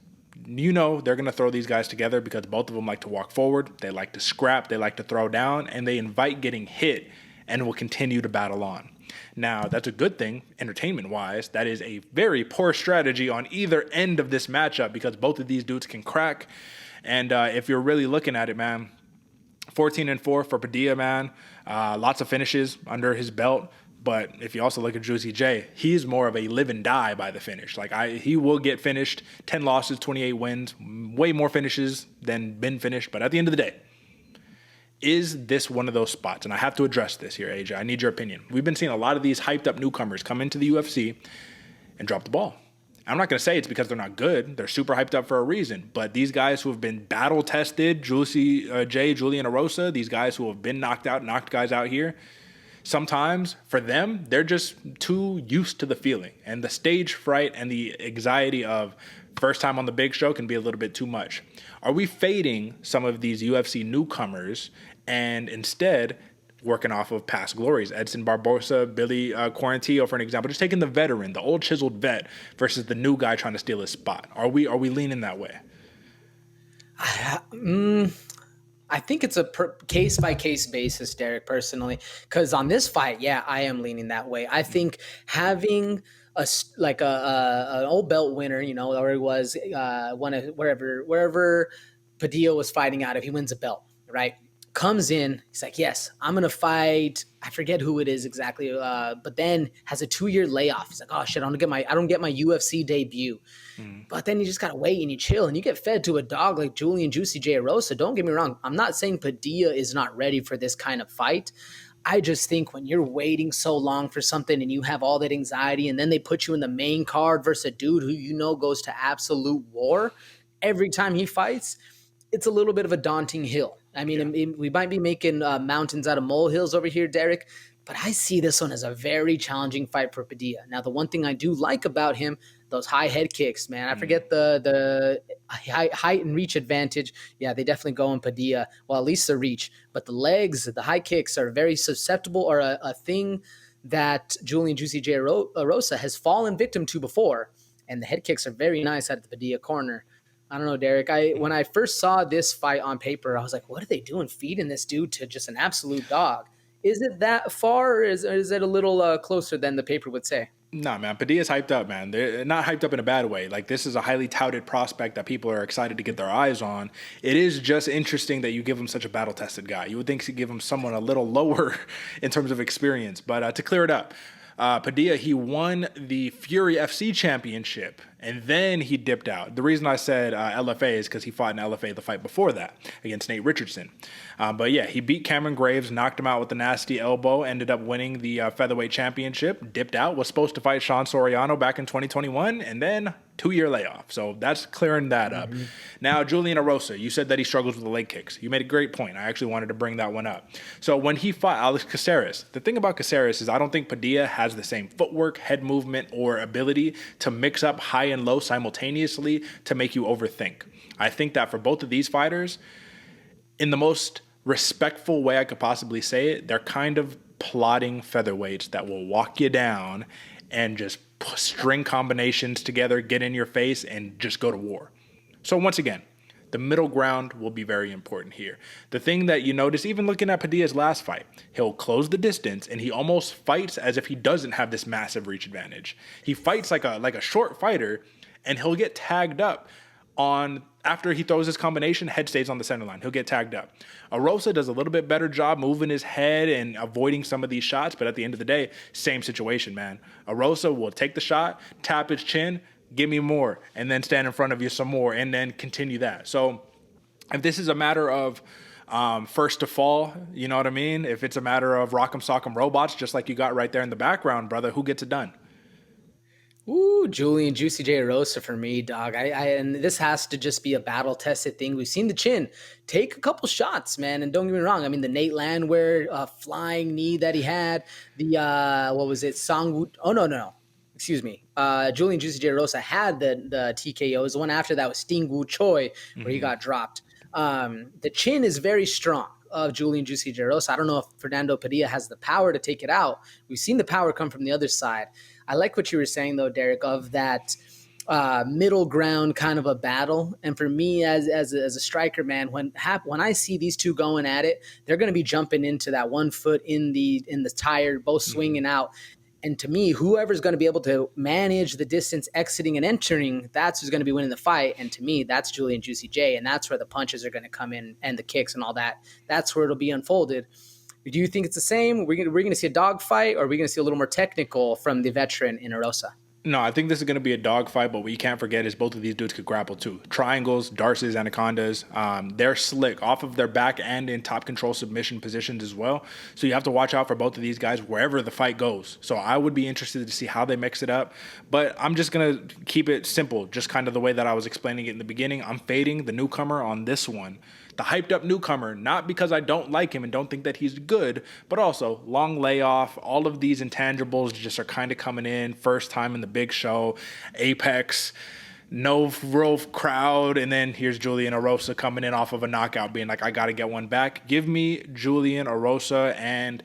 you know they're going to throw these guys together because both of them like to walk forward, they like to scrap, they like to throw down, and they invite getting hit and will continue to battle on. Now, that's a good thing, entertainment-wise. That is a very poor strategy on either end of this matchup because both of these dudes can crack. And if you're really looking at it, man, 14-4 for Padilla, man. Lots of finishes under his belt. But if you also look at Juicy J, he's more of a live and die by the finish. Like he will get finished, 10 losses, 28 wins, way more finishes than been finished. But at the end of the day, is this one of those spots? And I have to address this here, AJ. I need your opinion. We've been seeing a lot of these hyped up newcomers come into the UFC and drop the ball. I'm not going to say it's because they're not good. They're super hyped up for a reason. But these guys who have been battle tested, Juicy J, Julian Erosa, these guys who have been knocked guys out here, sometimes for them, they're just too used to the feeling. And the stage fright and the anxiety of first time on the big show can be a little bit too much. Are we fading some of these UFC newcomers and instead working off of past glories? Edson Barbosa, Billy Quarantillo, for an example, just taking the veteran, the old chiseled vet versus the new guy trying to steal his spot. Are we leaning that way? I think it's a case-by-case basis, Derek, personally, because on this fight, yeah, I am leaning that way. I think having an old belt winner, you know, or he was wherever Padilla was fighting out of, he wins a belt, right? Comes in, he's like, yes, I'm gonna fight. I forget who it is exactly, but then has a 2-year layoff. He's like, oh shit, I don't get my UFC debut. But then you just gotta wait and you chill and you get fed to a dog like Julian Juicy J Erosa. Don't get me wrong, I'm not saying Padilla is not ready for this kind of fight. I just think when you're waiting so long for something and you have all that anxiety and then they put you in the main card versus a dude who you know goes to absolute war every time he fights, it's a little bit of a daunting hill. I mean, we might be making mountains out of molehills over here, Derek, but I see this one as a very challenging fight for Padilla. Now, the one thing I do like about him, those high head kicks, man. I forget the height and reach advantage. Yeah, they definitely go in Padilla. Well, at least the reach. But the legs, the high kicks are very susceptible, or a thing that Julian Juicy J Erosa has fallen victim to before. And the head kicks are very nice out of the Padilla corner. I don't know, Derek. When I first saw this fight on paper, I was like, what are they doing feeding this dude to just an absolute dog? Is it that far, or is it a little closer than the paper would say? Nah, man. Padilla's hyped up, man. They're not hyped up in a bad way. Like, this is a highly touted prospect that people are excited to get their eyes on. It is just interesting that you give him such a battle-tested guy. You would think to give him someone a little lower in terms of experience. But to clear it up, Padilla, he won the Fury FC championship, and then he dipped out. The reason I said LFA is because he fought in LFA the fight before that against Nate Richardson. But yeah, he beat Cameron Graves, knocked him out with a nasty elbow, ended up winning the featherweight championship, dipped out, was supposed to fight Sean Soriano back in 2021, and then 2-year layoff. So that's clearing that up. Now, Julian Erosa, you said that he struggles with the leg kicks. You made a great point. I actually wanted to bring that one up. So when he fought Alex Caceres, the thing about Caceres is I don't think Padilla has the same footwork, head movement, or ability to mix up high and low simultaneously to make you overthink. I think that for both of these fighters, in the most respectful way I could possibly say it, they're kind of plotting featherweights that will walk you down and just string combinations together, get in your face, and just go to war. So once again, the middle ground will be very important here. The thing that you notice, even looking at Padilla's last fight, he'll close the distance and he almost fights as if he doesn't have this massive reach advantage. He fights like a short fighter, and he'll get tagged up on after he throws his combination, head stays on the center line. He'll get tagged up. Erosa does a little bit better job moving his head and avoiding some of these shots, but at the end of the day, same situation, man. Erosa will take the shot, tap his chin, give me more, and then stand in front of you some more, and then continue that. So if this is a matter of first to fall, you know what I mean? If it's a matter of rock'em sock'em robots, just like you got right there in the background, brother, who gets it done? Ooh, Julian, Juicy J Erosa for me, dog. And this has to just be a battle-tested thing. We've seen the chin take a couple shots, man. And don't get me wrong. I mean, the Nate Landwehr flying knee that he had, the, what was it, Sangwoo? Oh, no. Excuse me. Julian Juicy J Erosa had the TKOs. The one after that was Sting Woo Choi, where he got dropped. The chin is very strong of Julian Juicy J Erosa. I don't know if Fernando Padilla has the power to take it out. We've seen the power come from the other side. I like what you were saying, though, Derick, of that middle ground kind of a battle. And for me, as a striker, man, when I see these two going at it, they're going to be jumping into that 1 foot in the tire, both swinging out. And to me, whoever's going to be able to manage the distance exiting and entering, that's who's going to be winning the fight. And to me, that's Julian Juicy J. And that's where the punches are going to come in and the kicks and all that. That's where it'll be unfolded. Do you think it's the same? We're going to see a dogfight, or are we going to see a little more technical from the veteran in Erosa? No, I think this is going to be a dogfight, but what you can't forget is both of these dudes could grapple too. Triangles, Darces, Anacondas, they're slick off of their back and in top control submission positions as well. So you have to watch out for both of these guys wherever the fight goes. So I would be interested to see how they mix it up. But I'm just going to keep it simple, just kind of the way that I was explaining it in the beginning. I'm fading the newcomer on this one. The hyped up newcomer, not because I don't like him and don't think that he's good, but also long layoff. All of these intangibles just are kind of coming in. First time in the big show, Apex, no real crowd. And then here's Julian Erosa coming in off of a knockout being like, I got to get one back. Give me Julian Erosa. And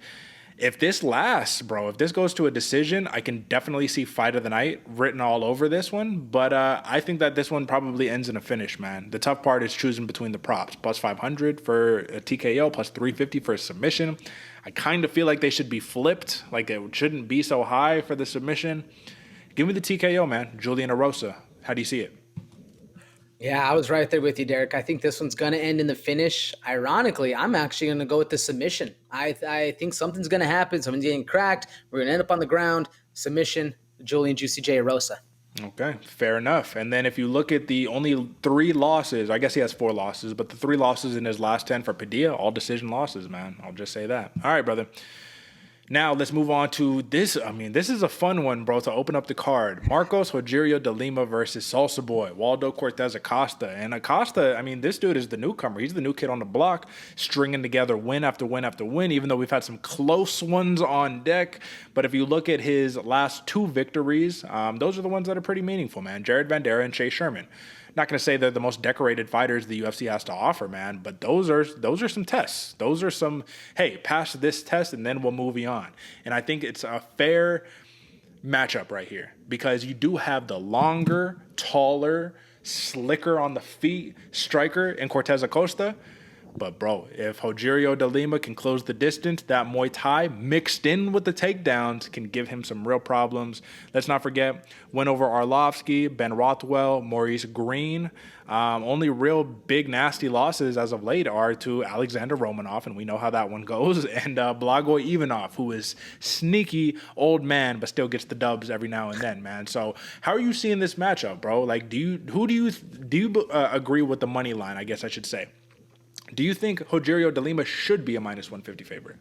if this lasts, bro, if this goes to a decision, I can definitely see fight of the night written all over this one. But I think that this one probably ends in a finish, man. The tough part is choosing between the props. Plus 500 for a TKO, plus 350 for a submission. I kind of feel like they should be flipped. Like it shouldn't be so high for the submission. Give me the TKO, man. Julian Erosa. How do you see it? Yeah, I was right there with you, Derick. I think this one's going to end in the finish. Ironically, I'm actually going to go with the submission. I think something's going to happen. Someone's getting cracked. We're going to end up on the ground. Submission, Julian Juicy J Erosa. Okay, fair enough. And then if you look at the only 3 losses, I guess he has 4 losses, but the 3 losses in his last 10 for Padilla, all decision losses, man. I'll just say that. All right, brother. Now, let's move on to this. I mean, this is a fun one, bro, to open up the card. Marcos Rogerio de Lima versus Salsa Boy, Waldo Cortes-Acosta. And Acosta, I mean, this dude is the newcomer. He's the new kid on the block, stringing together win after win after win, even though we've had some close ones on deck. But if you look at his last 2 victories, those are the ones that are pretty meaningful, man. Jared Vanderaa and Chase Sherman. Not going to say they're the most decorated fighters the UFC has to offer, man, but those are some tests. Those are some, hey, pass this test and then we'll move you on. And I think it's a fair matchup right here because you do have the longer, taller, slicker on the feet striker in Cortes-Acosta. But, bro, if Rogerio de Lima can close the distance, that Muay Thai mixed in with the takedowns can give him some real problems. Let's not forget, win over Arlovsky, Ben Rothwell, Maurice Green. Only real big, nasty losses as of late are to Alexander Romanov, and we know how that one goes, and Blagoy Ivanov, who is sneaky old man, but still gets the dubs every now and then, man. So how are you seeing this matchup, bro? Like, do you agree with the money line, I guess I should say? Do you think Rogerio de Lima should be a minus 150 favorite?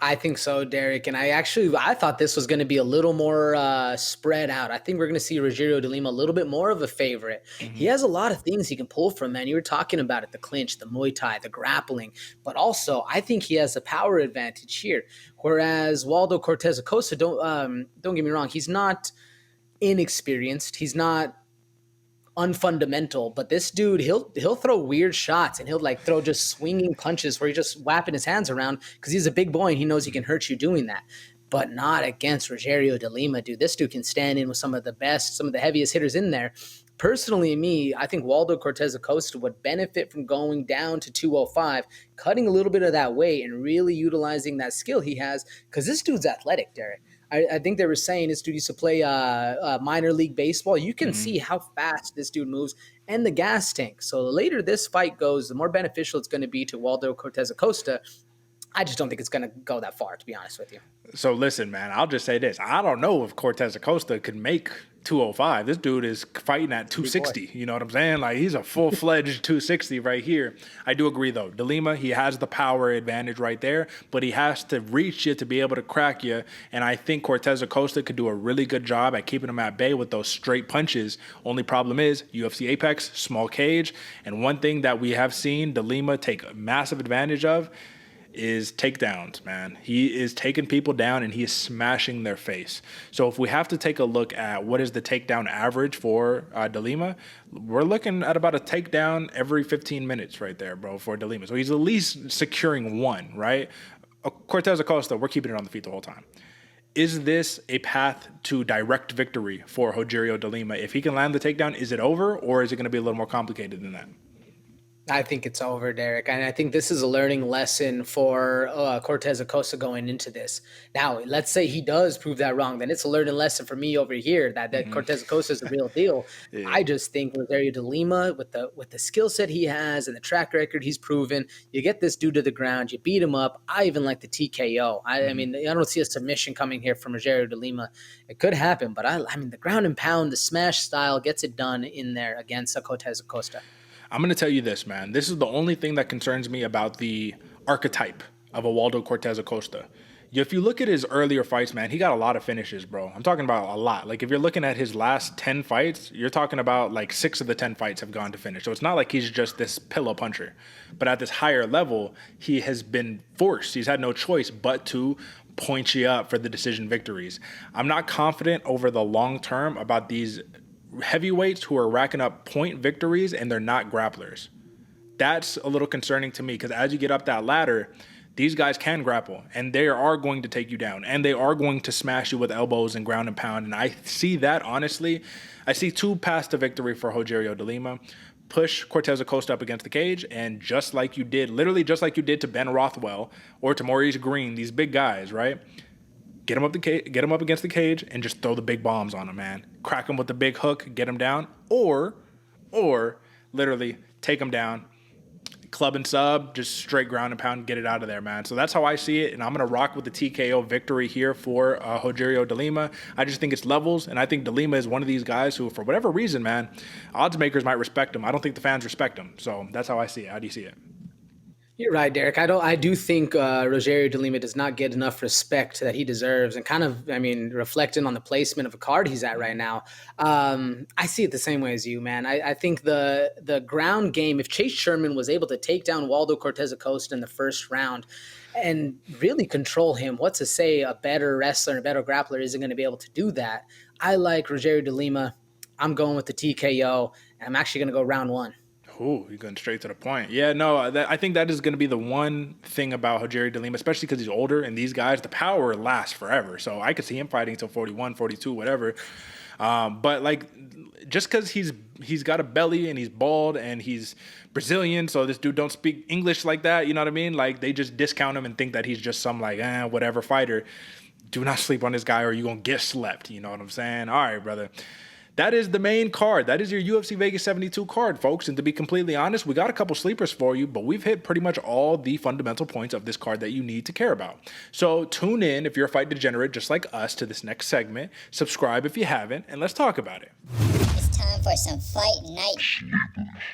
I think so, Derick. And I thought this was going to be a little more spread out. I think we're going to see Rogerio de Lima a little bit more of a favorite. Mm-hmm. He has a lot of things he can pull from, man. You were talking about it, the clinch, the Muay Thai, the grappling. But also, I think he has a power advantage here. Whereas Waldo Cortes-Acosta, don't get me wrong, he's not inexperienced. He's not unfundamental, but this dude, he'll throw weird shots, and he'll like throw just swinging punches where he's just whapping his hands around because he's a big boy and he knows he can hurt you doing that. But not against Rogerio de Lima, dude. This dude can stand in with some of the best, some of the heaviest hitters in there. Personally, I think Waldo Cortes-Acosta would benefit from going down to 205, cutting a little bit of that weight and really utilizing that skill he has, because this dude's athletic, Derek. I think they were saying this dude used to play minor league baseball. You can see how fast this dude moves and the gas tank. So the later this fight goes, the more beneficial it's going to be to Waldo Cortes-Acosta. I just don't think it's going to go that far, to be honest with you. So listen, man, I'll just say this. I don't know if Cortes-Acosta could make 205. This dude is fighting at 260. You know what I'm saying? Like, he's a full-fledged 260 right here. I do agree, though. De Lima, he has the power advantage right there, but he has to reach you to be able to crack you. And I think Cortes-Acosta could do a really good job at keeping him at bay with those straight punches. Only problem is UFC Apex, small cage. And one thing that we have seen De Lima take massive advantage of is takedowns, man. He is taking people down and he is smashing their face. So if we have to take a look at what is the takedown average for De Lima, we're looking at about a takedown every 15 minutes right there, bro, for De Lima. So he's at least securing one, right? Cortes-Acosta, we're keeping it on the feet the whole time. Is this a path to direct victory for Rogerio de Lima? If he can land the takedown, is it over, or is it going to be a little more complicated than that? I think it's over, Derek. And I think this is a learning lesson for Cortes-Acosta going into this. Now, let's say he does prove that wrong. Then it's a learning lesson for me over here that Cortes-Acosta is the real deal. Yeah. I just think Rogerio de Lima, with the skill set he has and the track record he's proven, you get this dude to the ground, you beat him up. I even like the TKO. I mean, I don't see a submission coming here from Rogerio de Lima. It could happen, but I mean, the ground and pound, the smash style gets it done in there against Cortes-Acosta. I'm going to tell you this, man. This is the only thing that concerns me about the archetype of a Waldo Cortes-Acosta. If you look at his earlier fights, man, he got a lot of finishes, bro. I'm talking about a lot. Like, if you're looking at his last 10 fights, you're talking about like 6 of the 10 fights have gone to finish. So it's not like he's just this pillow puncher. But at this higher level, he has been forced. He's had no choice but to point you up for the decision victories. I'm not confident over the long term about these heavyweights who are racking up point victories and they're not grapplers. That's a little concerning to me, because as you get up that ladder, these guys can grapple and they are going to take you down and they are going to smash you with elbows and ground and pound. And I see that, honestly. I see 2 paths to victory for Rogerio de Lima. Push Cortes-Acosta up against the cage, and just like you did, literally just like you did to Ben Rothwell or to Maurice Green, these big guys, right? Get him up against the cage and just throw the big bombs on him, man. Crack him with the big hook, get him down, or literally take him down, club and sub, just straight ground and pound, get it out of there, man. So that's how I see it, and I'm going to rock with the TKO victory here for Rogerio de Lima. I just think it's levels, and I think de Lima is one of these guys who, for whatever reason, man, odds makers might respect him. I don't think the fans respect him. So that's how I see it. How do you see it? You're right, Derek. I do think Rogerio de Lima does not get enough respect that he deserves, and kind of, I mean, reflecting on the placement of a card he's at right now. I see it the same way as you, man. I think the ground game, if Chase Sherman was able to take down Waldo Cortes-Acosta in the first round and really control him, what's to say a better wrestler and a better grappler isn't going to be able to do that? I like Rogerio de Lima. I'm going with the TKO, and I'm actually going to go round 1. Ooh, you're going straight to the point. Yeah, no, I think that is going to be the one thing about Rogerio de Lima, especially because he's older, and these guys, the power lasts forever. So I could see him fighting until 41, 42, whatever. But like, just because he's got a belly and he's bald and he's Brazilian, so this dude don't speak English like that, you know what I mean? Like, they just discount him and think that he's just some like, whatever fighter. Do not sleep on this guy or you're going to get slept, you know what I'm saying? All right, brother. That is the main card. That is your UFC Vegas 72 card, folks. And to be completely honest, we got a couple sleepers for you, but we've hit pretty much all the fundamental points of this card that you need to care about. So tune in if you're a fight degenerate just like us to this next segment. Subscribe if you haven't, and let's talk about it. It's time for some fight night.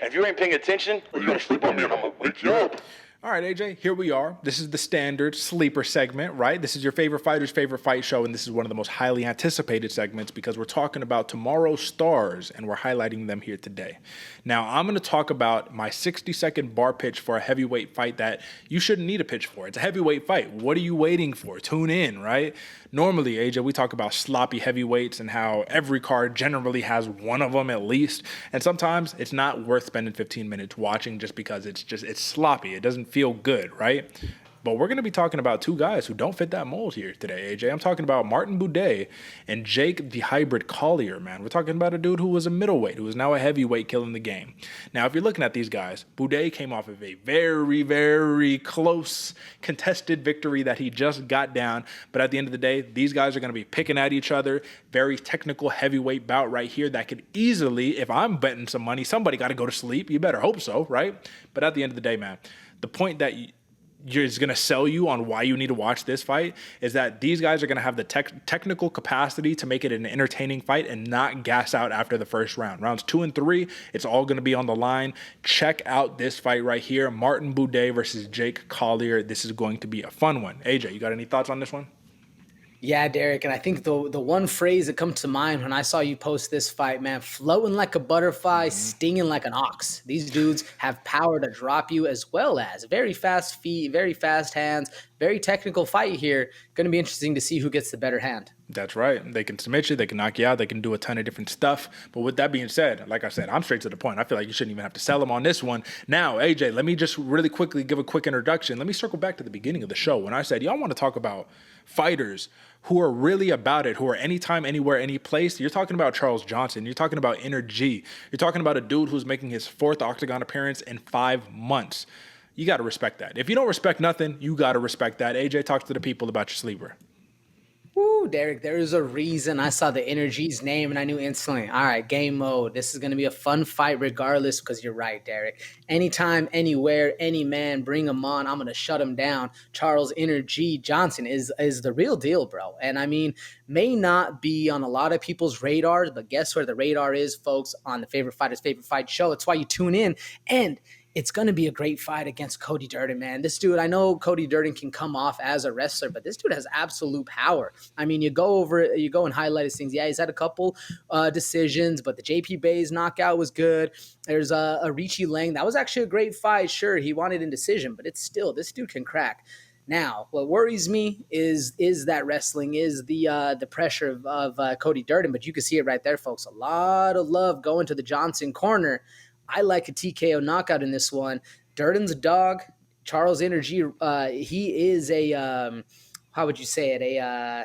If you ain't paying attention, you're going to sleep on me and I'm going to wake you up. All right, AJ, here we are. This is the standard sleeper segment, right? This is your favorite fighter's favorite fight show, and this is one of the most highly anticipated segments because we're talking about tomorrow's stars, and we're highlighting them here today. Now, I'm going to talk about my 60-second bar pitch for a heavyweight fight that you shouldn't need a pitch for. It's a heavyweight fight. What are you waiting for? Tune in, right? Normally, AJ, we talk about sloppy heavyweights and how every card generally has one of them at least, and sometimes it's not worth spending 15 minutes watching just because it's sloppy. It doesn't feel good, right? But we're going to be talking about two guys who don't fit that mold here today, AJ. I'm talking about Martin Buday and Jake the Hybrid Collier, man. We're talking about a dude who was a middleweight, who is now a heavyweight killing the game. Now, if you're looking at these guys, Buday came off of a very, very close contested victory that he just got down. But at the end of the day, these guys are going to be picking at each other. Very technical heavyweight bout right here that could easily, if I'm betting some money, somebody got to go to sleep. You better hope so, right? But at the end of the day, man, the point that is going to sell you on why you need to watch this fight is that these guys are going to have the technical capacity to make it an entertaining fight and not gas out after the first round. Rounds 2 and 3, it's all going to be on the line. Check out this fight right here. Martin Buday versus Jake Collier. This is going to be a fun one. AJ, you got any thoughts on this one? Yeah, Derek, and I think the one phrase that comes to mind when I saw you post this fight, man, floating like a butterfly, stinging like an ox. These dudes have power to drop you as well as very fast feet, very fast hands, very technical fight here. Going to be interesting to see who gets the better hand. That's right. They can submit you. They can knock you out. They can do a ton of different stuff. But with that being said, like I said, I'm straight to the point. I feel like you shouldn't even have to sell them on this one. Now, AJ, let me just really quickly give a quick introduction. Let me circle back to the beginning of the show when I said, y'all want to talk about fighters who are really about it, who are anytime, anywhere, any place. You're talking about Charles Johnson. You're talking about Energy. You're talking about a dude who's making his 4th Octagon appearance in 5 months. You got to respect that. If you don't respect nothing, you got to respect that. AJ, talk to the people about your sleeper. Woo, Derek, there is a reason I saw the Energy's name and I knew instantly, all right, game mode. This is going to be a fun fight regardless because you're right, Derek. Anytime, anywhere, any man, bring him on. I'm going to shut him down. Charles Energy Johnson is the real deal, bro. And I mean, may not be on a lot of people's radars, but guess where the radar is, folks? On the Favorite Fighter's Favorite Fight show. It's why you tune in. And it's going to be a great fight against Cody Durden, man. This dude, I know Cody Durden can come off as a wrestler, but this dude has absolute power. I mean, you go and highlight his things. Yeah, he's had a couple decisions, but the JP Bays knockout was good. There's a Richie Lang. That was actually a great fight. Sure, he wanted in decision, but it's still, this dude can crack. Now, what worries me is that wrestling, is the pressure of Cody Durden, but you can see it right there, folks. A lot of love going to the Johnson corner. I like a TKO knockout in this one. Durden's a dog. Charles Energy, he is a, how would you say it? A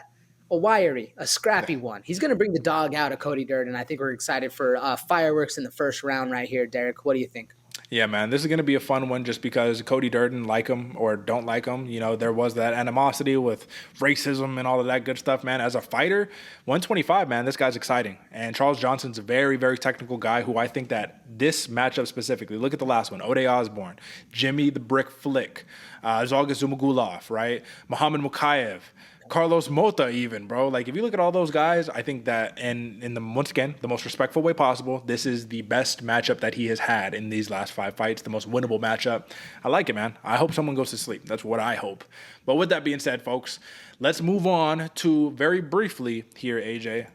wiry, a scrappy one. He's going to bring the dog out of Cody Durden. I think we're excited for fireworks in the first round right here. Derek, what do you think? Yeah, man, this is going to be a fun one just because Cody Durden, like him or don't like him, you know, there was that animosity with racism and all of that good stuff, man. As a fighter, 125, man, this guy's exciting. And Charles Johnson's a very, very technical guy who I think that this matchup specifically, look at the last one, Ode Osborne, Jimmy the Brick Flick, Zhalgas Zhumagulov, right? Muhammad Mukayev, Carlos Mota even, bro. Like, if you look at all those guys, I think that in the, once again, the most respectful way possible, this is the best matchup that he has had in these last 5 fights, the most winnable matchup. I like it, man. I hope someone goes to sleep. That's what I hope. But with that being said, folks, let's move on to, very briefly here, AJ,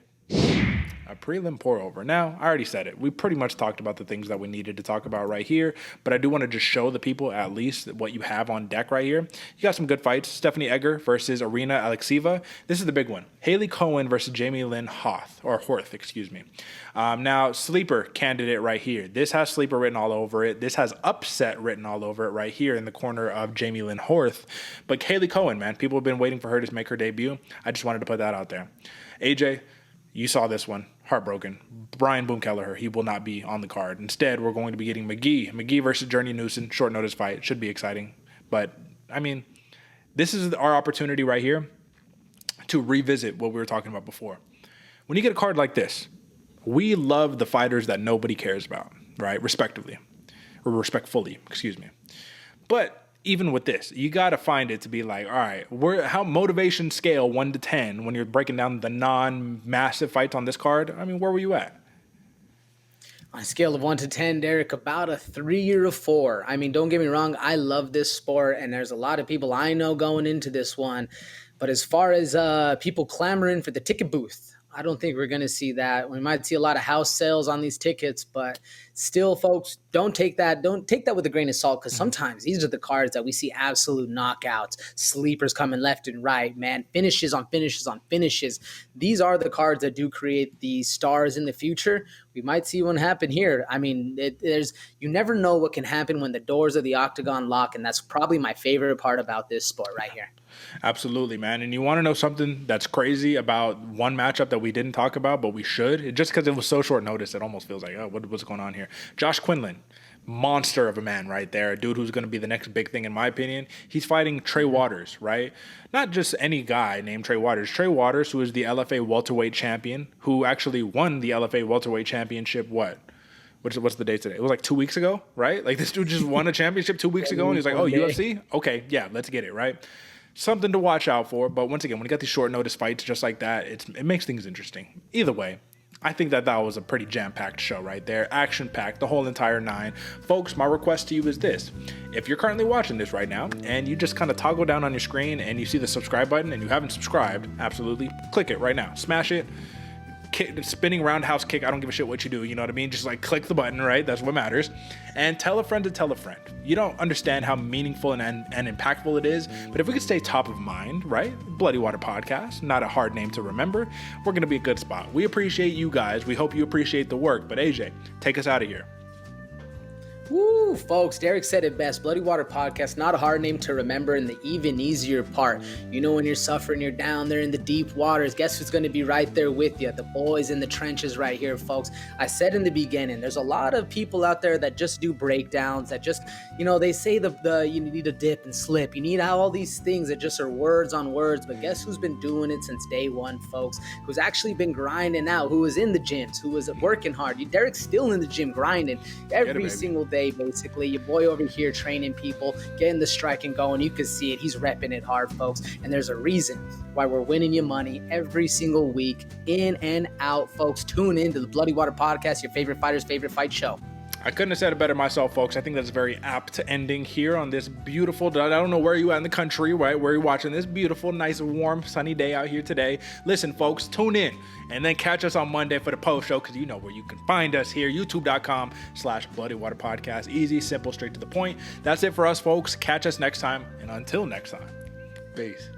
a prelim pour-over. Now, I already said it. We pretty much talked about the things that we needed to talk about right here, but I do want to just show the people at least what you have on deck right here. You got some good fights. Stephanie Egger versus Arina Alexieva. This is the big one. Haley Cohen versus Jamey-Lyn Horth, excuse me. Now, sleeper candidate right here. This has sleeper written all over it. This has upset written all over it right here in the corner of Jamey-Lyn Horth. But Haley Cohen, man, people have been waiting for her to make her debut. I just wanted to put that out there. AJ, you saw this one. Heartbroken. Brian Boom Kelleher, he will not be on the card. Instead, we're going to be getting McGee versus Journey Newson. Short notice fight. Should be exciting. But, I mean, this is our opportunity right here to revisit what we were talking about before. When you get a card like this, we love the fighters that nobody cares about, right? Respectively. Or respectfully, excuse me. But even with this, you got to find it to be like, all right, how motivation scale 1 to 10 when you're breaking down the non-massive fights on this card? I mean, where were you at? On a scale of 1 to 10, Derek, about a 3 or a 4. I mean, don't get me wrong, I love this sport, and there's a lot of people I know going into this one. But as far as people clamoring for the ticket booth, I don't think we're going to see that. We might see a lot of house sales on these tickets, but still, folks, don't take that with a grain of salt, because sometimes these are the cards that we see absolute knockouts, sleepers coming left and right, man, finishes on finishes on finishes. These are the cards that do create the stars in the future. We might see one happen here. I mean, you never know what can happen when the doors of the octagon lock, and that's probably my favorite part about this sport right here. Absolutely, man. And you want to know something that's crazy about one matchup that we didn't talk about, but we should? Just because it was so short notice, it almost feels like, oh, what's going on here? Josh Quinlan, monster of a man right there. A dude who's going to be the next big thing, in my opinion. He's fighting Trey Waters, right? Not just any guy named Trey Waters. Trey Waters, who is the LFA welterweight champion, who actually won the LFA welterweight championship, what's the date today? It was like 2 weeks ago, right? Like, this dude just won a championship 2 weeks ago, and he's like, oh, UFC? Okay, yeah, let's get it, right? Something to watch out for. But once again, when you got these short notice fights just like that, it makes things interesting. Either way, I think that was a pretty jam-packed show right there. Action-packed, the whole entire 9. Folks, my request to you is this. If you're currently watching this right now and you just kind of toggle down on your screen and you see the subscribe button and you haven't subscribed, absolutely click it right now. Smash it. Spinning roundhouse kick, I don't give a shit what you do, you know what I mean? Just like click the button, right? That's what matters. And tell a friend to tell a friend. You don't understand how meaningful and impactful it is, but if we could stay top of mind, right? Bloody Water Podcast, not a hard name to remember, we're gonna be a good spot. We appreciate you guys. We hope you appreciate the work, but AJ, take us out of here. Woo, folks, Derek said it best. Bloody Water Podcast, not a hard name to remember, and the even easier part. You know, when you're suffering, you're down there in the deep waters, guess who's going to be right there with you? The boys in the trenches right here, folks. I said in the beginning, there's a lot of people out there that just do breakdowns, that just, you know, they say you need a dip and slip. You need all these things that just are words on words, but guess who's been doing it since day one, folks? Who's actually been grinding out, who was in the gyms, who was working hard. Derek's still in the gym grinding every single day. Basically, your boy over here training people, getting the striking going. You can see it. He's repping it hard, folks. And there's a reason why we're winning you money every single week, in and out, folks. Tune in to the Bloody Water Podcast, your favorite fighter's favorite fight show. I couldn't have said it better myself, folks. I think that's very apt ending here on this beautiful, I don't know where you at in the country, right? Where you're watching this beautiful, nice, warm, sunny day out here today. Listen, folks, tune in and then catch us on Monday for the post show, because you know where you can find us here, youtube.com/Bloody Water Podcast. Easy, simple, straight to the point. That's it for us, folks. Catch us next time. And until next time, peace.